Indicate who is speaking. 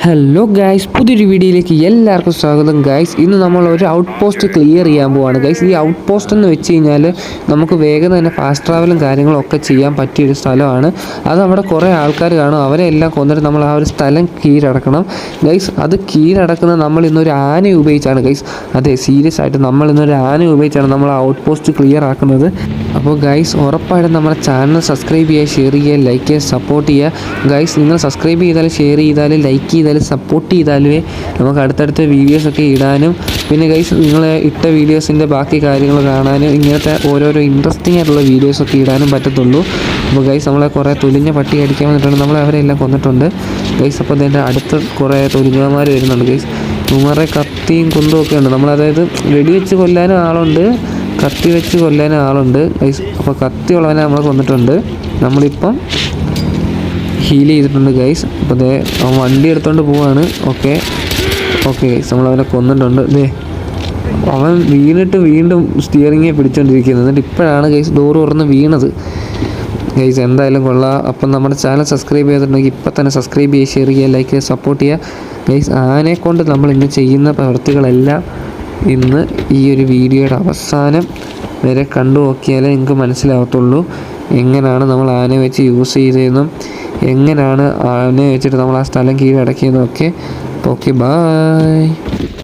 Speaker 1: Hello guys, പുതിയൊരു വീഡിയോയിലേക്ക് എല്ലാവർക്കും സ്വാഗതം. ഗൈസ്, ഇന്ന് നമ്മൾ ഒരു ഔട്ട് പോസ്റ്റ് ക്ലിയർ ചെയ്യാൻ പോവാണ്. ഗൈസ്, ഈ ഔട്ട് പോസ്റ്റ് എന്ന് വെച്ച് കഴിഞ്ഞാൽ നമുക്ക് വേഗം തന്നെ ഫാസ്റ്റ് ട്രാവലും കാര്യങ്ങളും ഒക്കെ ചെയ്യാൻ പറ്റിയൊരു സ്ഥലമാണ്. അത് നമ്മുടെ കുറേ ആൾക്കാർ കാണും, അവരെ എല്ലാം കൊന്നിട്ട് നമ്മൾ ആ ഒരു സ്ഥലം കീഴടക്കണം. ഗൈസ്, അത് കീഴടക്കുന്നത് നമ്മൾ ഇന്നൊരു ആന ഉപയോഗിച്ചാണ്. ഗൈസ്, അതെ, സീരിയസ് ആയിട്ട് നമ്മൾ ഇന്നൊരു ആന ഉപയോഗിച്ചാണ് നമ്മൾ ഔട്ട് പോസ്റ്റ് ക്ലിയർ ആക്കുന്നത്. അപ്പോൾ ഗൈസ്, ഉറപ്പായിട്ടും നമ്മുടെ ചാനൽ സബ്സ്ക്രൈബ് ചെയ്യുക, ഷെയർ ചെയ്യുക, ലൈക്ക് ചെയ്യുക, സപ്പോർട്ട് ചെയ്യുക. ഗൈസ്, നിങ്ങൾ സബ്സ്ക്രൈബ് ചെയ്താലും ഷെയർ ചെയ്താലും ലൈക്ക് ചെയ്താലും സപ്പോർട്ട് ചെയ്താലേ നമുക്ക് അടുത്തടുത്ത വീഡിയോസൊക്കെ ഇടാനും, പിന്നെ ഗൈസ് നിങ്ങൾ ഇട്ട വീഡിയോസിൻ്റെ ബാക്കി കാര്യങ്ങൾ കാണാനും, ഇങ്ങനത്തെ ഓരോരോ ഇൻട്രസ്റ്റിംഗ് ആയിട്ടുള്ള വീഡിയോസൊക്കെ ഇടാനും പറ്റത്തുള്ളൂ. അപ്പോൾ ഗൈസ്, നമ്മളെ കുറേ തൊലിഞ്ഞ പട്ടി അടിക്കാൻ വന്നിട്ടുണ്ട്, നമ്മളെ അവരെല്ലാം കൊന്നിട്ടുണ്ട് ഗൈസ്. അപ്പോൾ അതിൻ്റെ അടുത്ത് കുറേ തൊലിഞ്ഞവന്മാർ വരുന്നുണ്ട് ഗൈസ്. ഇവന്മാരുടെ കത്തിയും കുന്തവും ഒക്കെ ഉണ്ട്. നമ്മളതായത് വെടിവെച്ച് കൊല്ലാനും ആളുണ്ട്, കത്തി വെച്ച് കൊല്ലാനും ആളുണ്ട് ഗൈസ്. അപ്പോൾ കത്തി ഉള്ളവനെ നമ്മളെ കൊന്നിട്ടുണ്ട്. നമ്മളിപ്പം ഹീൽ ചെയ്തിട്ടുണ്ട് ഗൈസ്. അപ്പോൾ ദേ അവൻ വണ്ടി എടുത്തുകൊണ്ട് പോവാണ്. Okay guys, നമ്മളവനെ കൊന്നിട്ടുണ്ട്. ദേ അവൻ വീണിട്ട് വീണ്ടും സ്റ്റിയറിങ്ങെ പിടിച്ചുകൊണ്ടിരിക്കുന്നത്. എന്നിട്ട് ഇപ്പോഴാണ് ഗൈസ് ഡോറ് തുറന്ന് വീണത് ഗൈസ്. എന്തായാലും കൊള്ളാം. അപ്പം നമ്മുടെ ചാനൽ സബ്സ്ക്രൈബ് ചെയ്തിട്ടുണ്ടെങ്കിൽ ഇപ്പം തന്നെ സബ്സ്ക്രൈബ് ചെയ്യുക, ഷെയർ ചെയ്യുക, ലൈക്ക് ചെയ്യുക, സപ്പോർട്ട് ചെയ്യുക ഗൈസ്. ആനയെക്കൊണ്ട് നമ്മൾ ഇന്ന് ചെയ്യുന്ന പ്രവൃത്തികളെല്ലാം ഇന്ന് ഈ ഒരു വീഡിയോയുടെ അവസാനം വരെ കണ്ടു നോക്കിയാലേ നിങ്ങൾക്ക് മനസ്സിലാവത്തുള്ളൂ എങ്ങനെയാണ് നമ്മൾ ആനയെ വെച്ച് യൂസ് ചെയ്തതെന്നും എങ്ങനെയാണ് ആനയെ വെച്ചിട്ട് നമ്മൾ ആ സ്ഥലം കീഴടക്കിയതും ഒക്കെ. Okay, by.